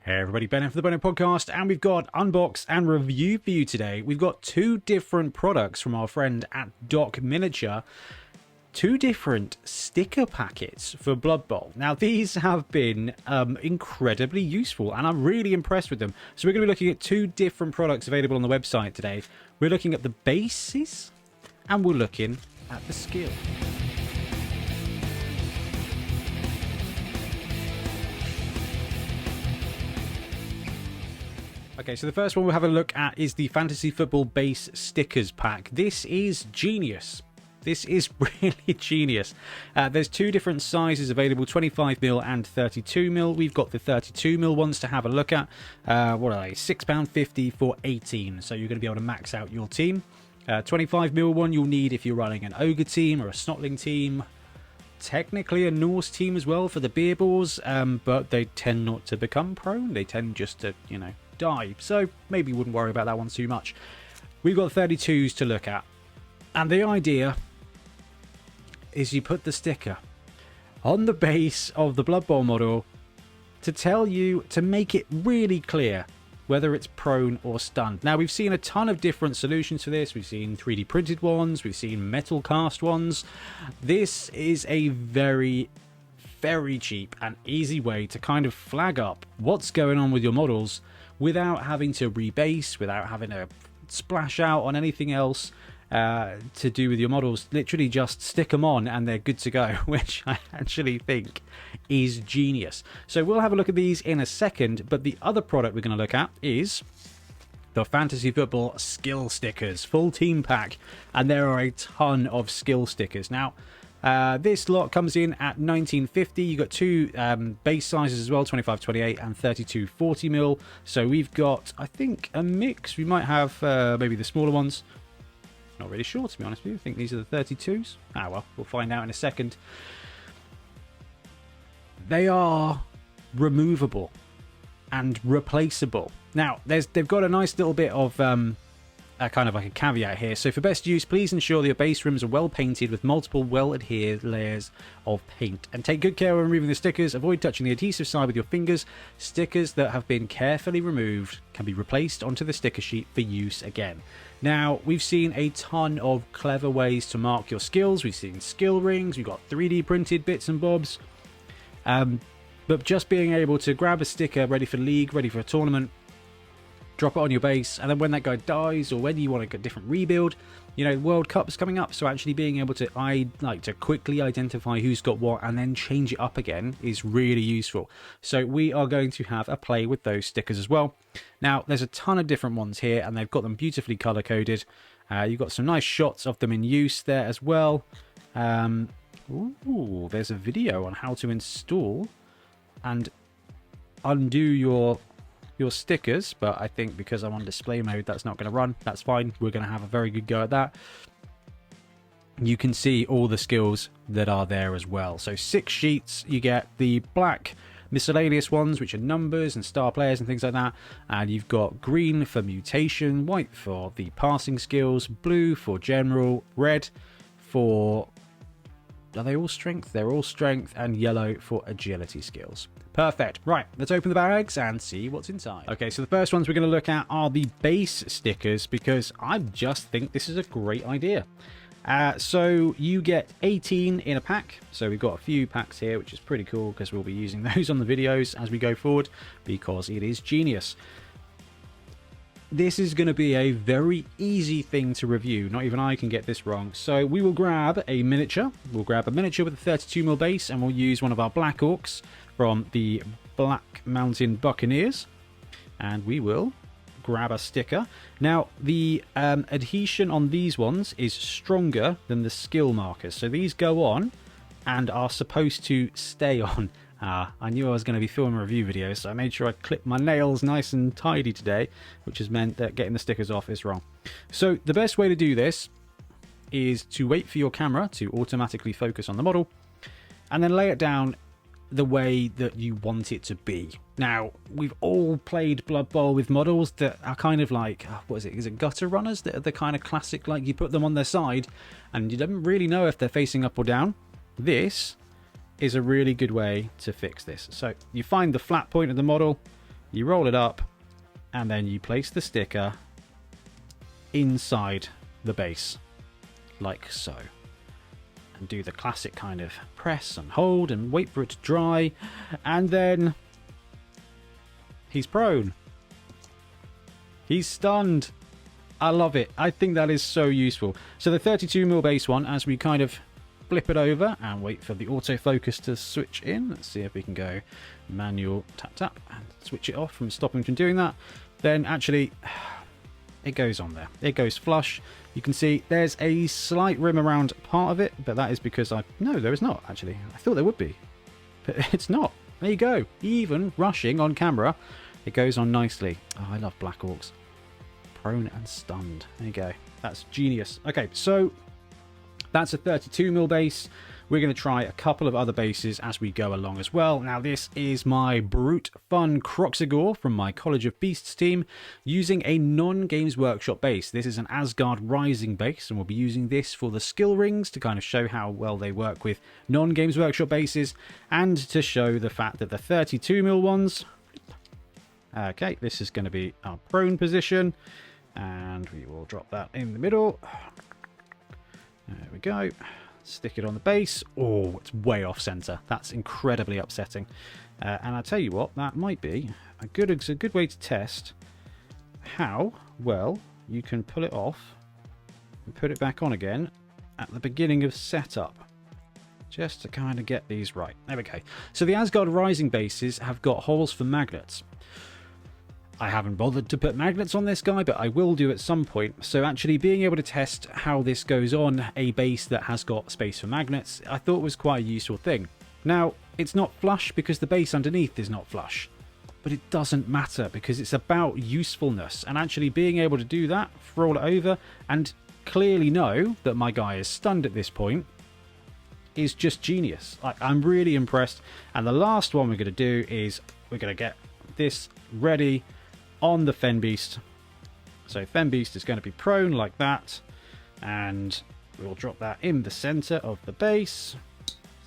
Hey everybody, Ben for the Bonehead podcast, and we've got Unbox and Review for you today. We've got two different products from our friend at Docminiature, two different sticker packets for Blood Bowl. Now these have been incredibly useful, and I'm really impressed with them. So we're going to be looking at two different products available on the website today. We're looking at the bases, and we're looking at the skill. Okay, so the first one we'll have a look at is the Fantasy Football Base Stickers Pack. This is genius. This is really genius. There's two different sizes available, 25mm and 32mm. We've got the 32mm ones to have a look at. What are they? £6.50 for 18. So you're going to be able to max out your team. 25mm one you'll need if you're running an Ogre team or a Snotling team. Technically a Norse team as well for the beer balls, but they tend not to become prone. They tend just to, you know, die, so maybe wouldn't worry about that one too much. We've got 32s to look at, and the idea is you put the sticker on the base of the Blood Bowl model to tell you, to make it really clear whether it's prone or stunned. Now we've seen a ton of different solutions for this. We've seen 3D printed ones, we've seen metal cast ones. This is a very cheap and easy way to kind of flag up what's going on with your models without having to rebase, without having to splash out on anything else to do with your models. Literally just stick them on and they're good to go, which I actually think is genius. So we'll have a look at these in a second, but the other product we're going to look at is the Fantasy Football Skill Stickers, full team pack, and there are a ton of skill stickers. Now, this lot comes in at $19.50. You've got two base sizes as well, 25-28 and 32-40mm. So we've got, I think, a mix. We might have maybe the smaller ones. Not really sure, to be honest with you. I think these are the 32s. Ah, well, we'll find out in a second. They are removable and replaceable. Now, they've got a nice little bit of kind of like a caveat here. So for best use, please ensure that your base rims are well painted with multiple well-adhered layers of paint, and take good care when removing the stickers. Avoid touching the adhesive side with your fingers. Stickers that have been carefully removed can be replaced onto the sticker sheet for use again. Now, we've seen a ton of clever ways to mark your skills. We've seen skill rings, we've got 3D printed bits and bobs, but just being able to grab a sticker ready for league, ready for a tournament, drop it on your base, and then when that guy dies, or when you want a different rebuild, you know, World Cup's coming up, so actually being able to to quickly identify who's got what and then change it up again is really useful. So we are going to have a play with those stickers as well. Now, there's a ton of different ones here, and they've got them beautifully color coded. You've got some nice shots of them in use there as well. Ooh, there's a video on how to install and undo your stickers, but I think because I'm on display mode, that's not going to run. That's fine. We're going to have a very good go at that. You can see all the skills that are there as well. So 6 sheets. You get the black miscellaneous ones, which are numbers and star players and things like that, and you've got green for mutation, white for the passing skills, blue for general, red for, are they all strength? They're all strength, and yellow for agility skills. Perfect. Right, let's open the bags and see what's inside. Okay, so the first ones we're going to look at are the base stickers, because I just think this is a great idea. So you get 18 in a pack. So we've got a few packs here, which is pretty cool, because we'll be using those on the videos as we go forward, because it is genius. This is going to be a very easy thing to review. Not even I can get this wrong. So we will grab a miniature. We'll grab a miniature with a 32mm base, and we'll use one of our Black Orcs from the Black Mountain Buccaneers. And we will grab a sticker. Now, the adhesion on these ones is stronger than the skill markers. So these go on and are supposed to stay on. I knew I was going to be filming review videos, so I made sure I clipped my nails nice and tidy today, which has meant that getting the stickers off is wrong. So the best way to do this is to wait for your camera to automatically focus on the model, and then lay it down the way that you want it to be. Now, we've all played Blood Bowl with models that are kind of like, what is it? Is it gutter runners? That are the kind of classic, like you put them on their side and you don't really know if they're facing up or down. This is a really good way to fix this. So you find the flat point of the model, you roll it up, and then you place the sticker inside the base, like so. And do the classic kind of press and hold and wait for it to dry, and then he's prone. He's stunned. I love it. I think that is so useful. So the 32mm base one, as we kind of flip it over and wait for the autofocus to switch in. Let's see if we can go manual tap tap and switch it off from stopping from doing that. Then actually it goes on there. It goes flush. You can see there's a slight rim around part of it, but that is because no, there is not actually. I thought there would be, but it's not. There you go. Even rushing on camera, it goes on nicely. Oh, I love Black Orcs. Prone and stunned. There you go. That's genius. Okay, so that's a 32mm base. We're going to try a couple of other bases as we go along as well. Now, this is my Brute Fun Croxigore from my College of Beasts team using a non-Games Workshop base. This is an Asgard Rising base, and we'll be using this for the skill rings to kind of show how well they work with non-Games Workshop bases, and to show the fact that the 32mm ones... Okay, this is going to be our prone position, and we will drop that in the middle. There we go. Stick it on the base. Oh, it's way off center. That's incredibly upsetting. And I tell you what, that might be a good way to test how well you can pull it off and put it back on again at the beginning of setup, just to kind of get these right. There we go. So the Asgard Rising bases have got holes for magnets. I haven't bothered to put magnets on this guy, but I will do at some point. So actually being able to test how this goes on a base that has got space for magnets, I thought was quite a useful thing. Now, it's not flush because the base underneath is not flush, but it doesn't matter because it's about usefulness, and actually being able to do that, roll it over, and clearly know that my guy is stunned at this point is just genius. I'm really impressed. And the last one we're going to do is we're going to get this ready on the Fen Beast. So Fen Beast is going to be prone like that, and we'll drop that in the center of the base,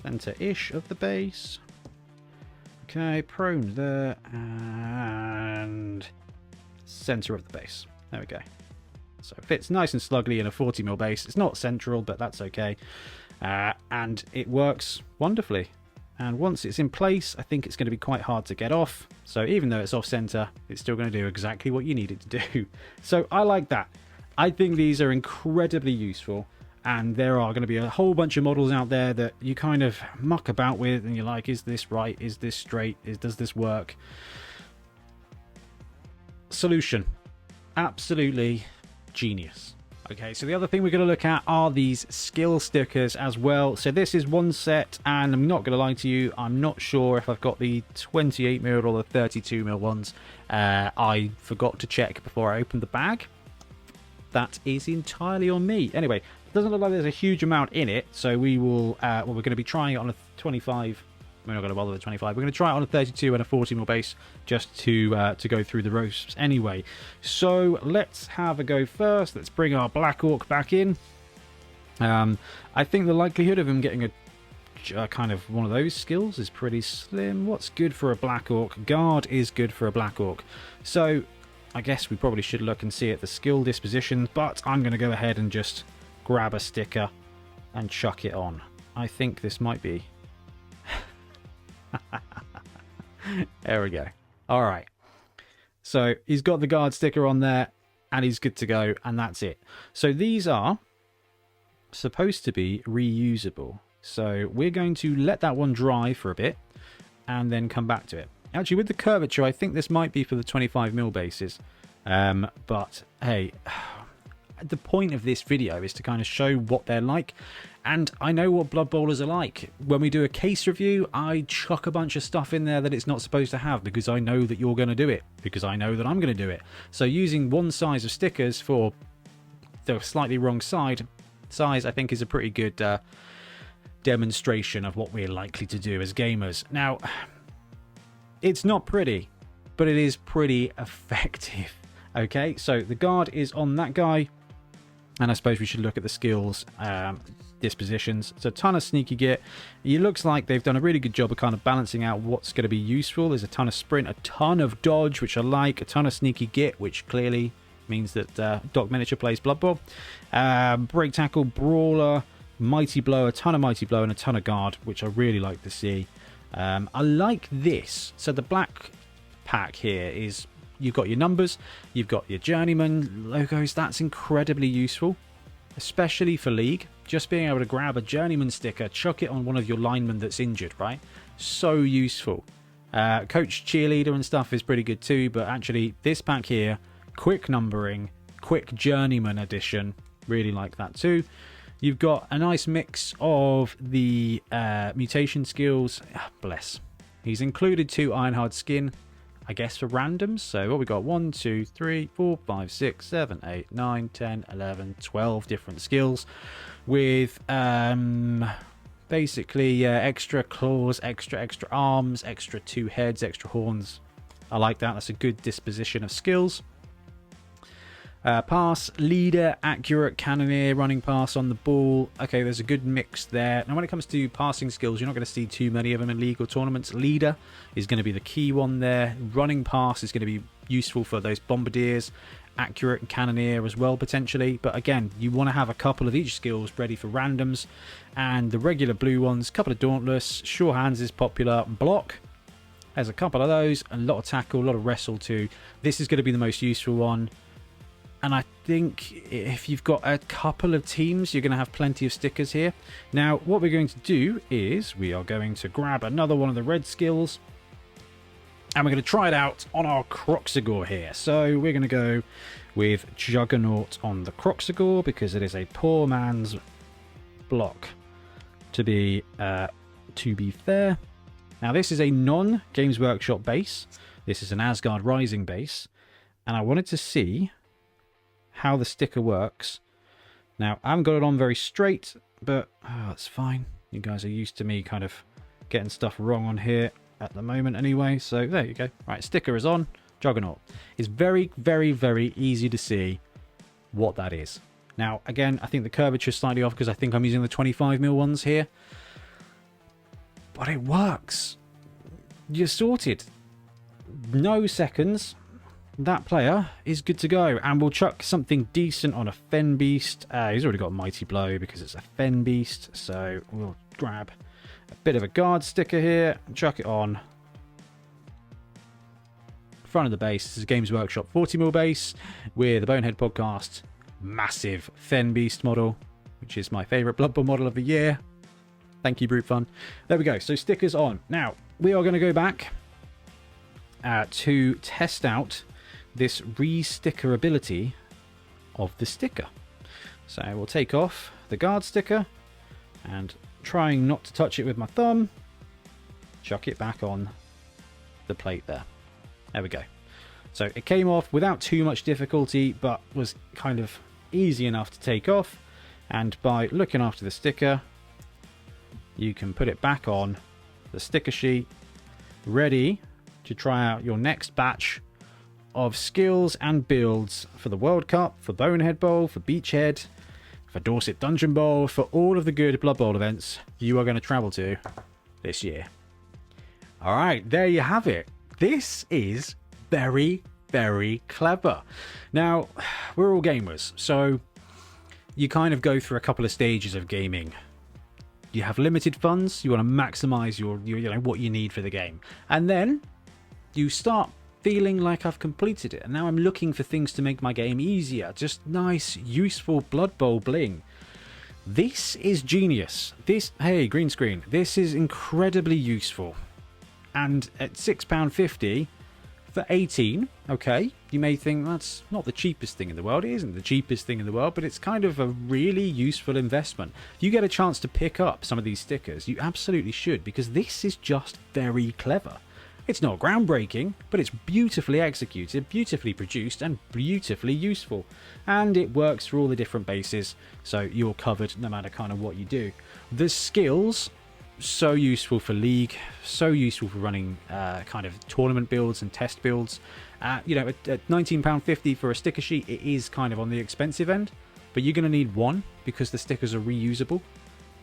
center-ish of the base. Okay, prone there, and center of the base. There we go. So it fits nice and snugly in a 40mm base. It's not central, but that's okay. And it works wonderfully. And once it's in place, I think it's going to be quite hard to get off. So even though it's off center, it's still going to do exactly what you need it to do. So I like that. I think these are incredibly useful. And there are going to be a whole bunch of models out there that you kind of muck about with. And you're like, is this right? Is this straight? Does this work? Solution. Absolutely genius. Okay, so the other thing we're going to look at are these skill stickers as well. So this is one set, and I'm not going to lie to you, I'm not sure if I've got the 28mm or the 32mm ones. I forgot to check before I opened the bag. That is entirely on me. Anyway, it doesn't look like there's a huge amount in it, so we will, well, we're going to be trying it on a 25. We're not going to bother with 25. We're going to try it on a 32 and a 40mm base just to go through the ropes anyway. So let's have a go first. Let's bring our Black Orc back in. I think the likelihood of him getting a kind of one of those skills is pretty slim. What's good for a Black Orc? Guard is good for a Black Orc. So I guess we probably should look and see at the skill disposition, but I'm going to go ahead and just grab a sticker and chuck it on. I think this might be... There we go. All right. So he's got the guard sticker on there and he's good to go, and that's it. So these are supposed to be reusable. So we're going to let that one dry for a bit and then come back to it. Actually, with the curvature, I think this might be for the 25mm bases. But hey, the point of this video is to kind of show what they're like. And I know what Blood Bowlers are like. When we do a case review, I chuck a bunch of stuff in there that it's not supposed to have because I know that you're going to do it. Because I know that I'm going to do it. So using one size of stickers for the slightly wrong size, I think is a pretty good demonstration of what we're likely to do as gamers. Now, it's not pretty, but it is pretty effective. Okay, so the guard is on that guy. And I suppose we should look at the skills. dispositions. It's a ton of sneaky git. It looks like they've done a really good job of kind of balancing out what's going to be useful. There's a ton of sprint, a ton of dodge, which I like, a ton of sneaky git, which clearly means that Docminiature plays Blood Bowl. Break tackle, brawler, mighty blow, a ton of mighty blow, and a ton of guard, which I really like to see. I like this. So the black pack here is, you've got your numbers, you've got your journeyman logos. That's incredibly useful, especially for League. Just being able to grab a journeyman sticker, chuck it on one of your linemen that's injured, right? So useful. Coach cheerleader and stuff is pretty good too, but actually this pack here, quick numbering, quick journeyman edition, really like that too. You've got a nice mix of the mutation skills. Bless. He's included 2 Ironhard skin, I guess, for randoms. So what we got? 1, 2, 3, 4, 5, 6, 7, 8, 9, 10, 11, 12 different skills with basically extra claws, extra arms, extra 2 heads, extra horns. I like that. That's a good disposition of skills. Pass, leader, accurate, cannoneer, running pass on the ball. Okay, there's a good mix there. Now, when it comes to passing skills, you're not going to see too many of them in league or tournaments. Leader is going to be the key one there. Running pass is going to be useful for those bombardiers. Accurate and cannoneer as well, potentially. But again, you want to have a couple of each skills ready for randoms. And the regular blue ones, a couple of dauntless. Sure hands is popular. Block. There's a couple of those. A lot of tackle, a lot of wrestle too. This is going to be the most useful one. And I think if you've got a couple of teams, you're going to have plenty of stickers here. Now, what we're going to do is we are going to grab another one of the red skills. And we're going to try it out on our Croxigor here. So we're going to go with Juggernaut on the Croxigor because it is a poor man's block, to be fair. Now, this is a non-Games Workshop base. This is an Asgard Rising base. And I wanted to see how the sticker works. Now, I haven't got it on very straight, but it's fine. You guys are used to me kind of getting stuff wrong on here at the moment anyway, so there you go. Right, sticker is on. Juggernaut. It's very, very, very easy to see what that is. Now, again, I think the curvature is slightly off because I think I'm using the 25mm ones here. But it works. You're sorted. No seconds. That player is good to go, and we'll chuck something decent on a Fen Beast. He's already got a Mighty Blow because it's a Fen Beast, so we'll grab a bit of a guard sticker here and chuck it on. Front of the base, this is a Games Workshop 40mm base with the Bonehead podcast massive Fen Beast model, which is my favourite Blood Bowl model of the year. Thank you, Brute Fun. There we go, so stickers on. Now, we are going to go back to test out this re-sticker ability of the sticker. So we'll take off the guard sticker and, trying not to touch it with my thumb, chuck it back on the plate there. There we go. So it came off without too much difficulty, but was kind of easy enough to take off. And by looking after the sticker, you can put it back on the sticker sheet, ready to try out your next batch of skills and builds for the World Cup, for Bonehead Bowl, for Beachhead, for Dorset Dungeon Bowl, for all of the good Blood Bowl events you are going to travel to this year. Alright, there you have it. This is very, very clever. Now, we're all gamers, so you kind of go through a couple of stages of gaming. You have limited funds, you want to maximize your what you need for the game. And then you start feeling like I've completed it, and now I'm looking for things to make my game easier. Just nice, useful Blood Bowl bling. This is genius. Hey, green screen. This is incredibly useful. And at £6.50 for 18, okay, you may think that's not the cheapest thing in the world. It isn't the cheapest thing in the world, but it's kind of a really useful investment. If you get a chance to pick up some of these stickers, you absolutely should, because this is just very clever. It's not groundbreaking, but it's beautifully executed, beautifully produced, and beautifully useful. And it works for all the different bases, so you're covered no matter kind of what you do. The skills, so useful for League, so useful for running kind of tournament builds and test builds. At £19.50 for a sticker sheet, it is kind of on the expensive end, but you're going to need one because the stickers are reusable.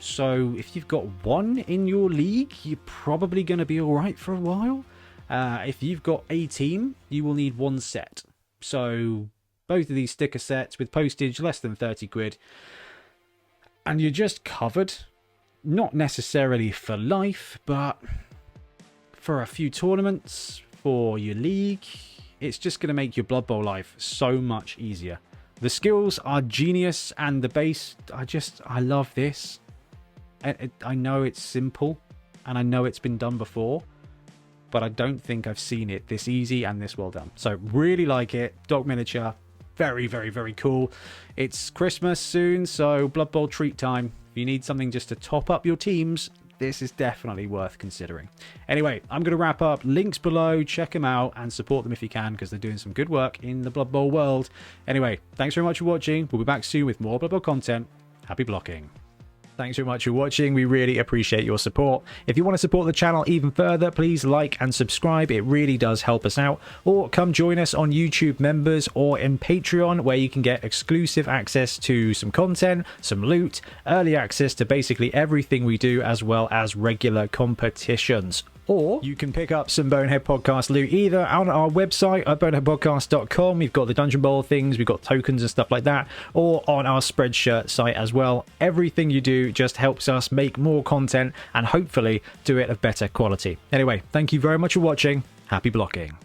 So if you've got one in your league, you're probably going to be all right for a while. If you've got a team, you will need one set. So both of these sticker sets with postage, less than 30 quid. And you're just covered. Not necessarily for life, but for a few tournaments, for your league, it's just going to make your Blood Bowl life so much easier. The skills are genius, and the base, I love this. I know it's simple, and I know it's been done before, but I don't think I've seen it this easy and this well done. So really like it. Docminiature, very, very, very cool. It's Christmas soon, so Blood Bowl treat time. If you need something just to top up your teams, this is definitely worth considering. Anyway, I'm going to wrap up. Links below. Check them out and support them if you can, because they're doing some good work in the Blood Bowl world. Anyway, thanks very much for watching. We'll be back soon with more Blood Bowl content. Happy blocking. Thanks very much for watching. We really appreciate your support. If you want to support the channel even further, please like and subscribe. It really does help us out. Or come join us on YouTube Members or in Patreon, where you can get exclusive access to some content, some loot, early access to basically everything we do, as well as regular competitions. Or you can pick up some Bonehead Podcast loot either on our website at boneheadpodcast.com. We've got the Dungeon Bowl things, we've got tokens and stuff like that, or on our Spreadshirt site as well. Everything you do just helps us make more content and hopefully do it of better quality. Anyway, thank you very much for watching. Happy blocking.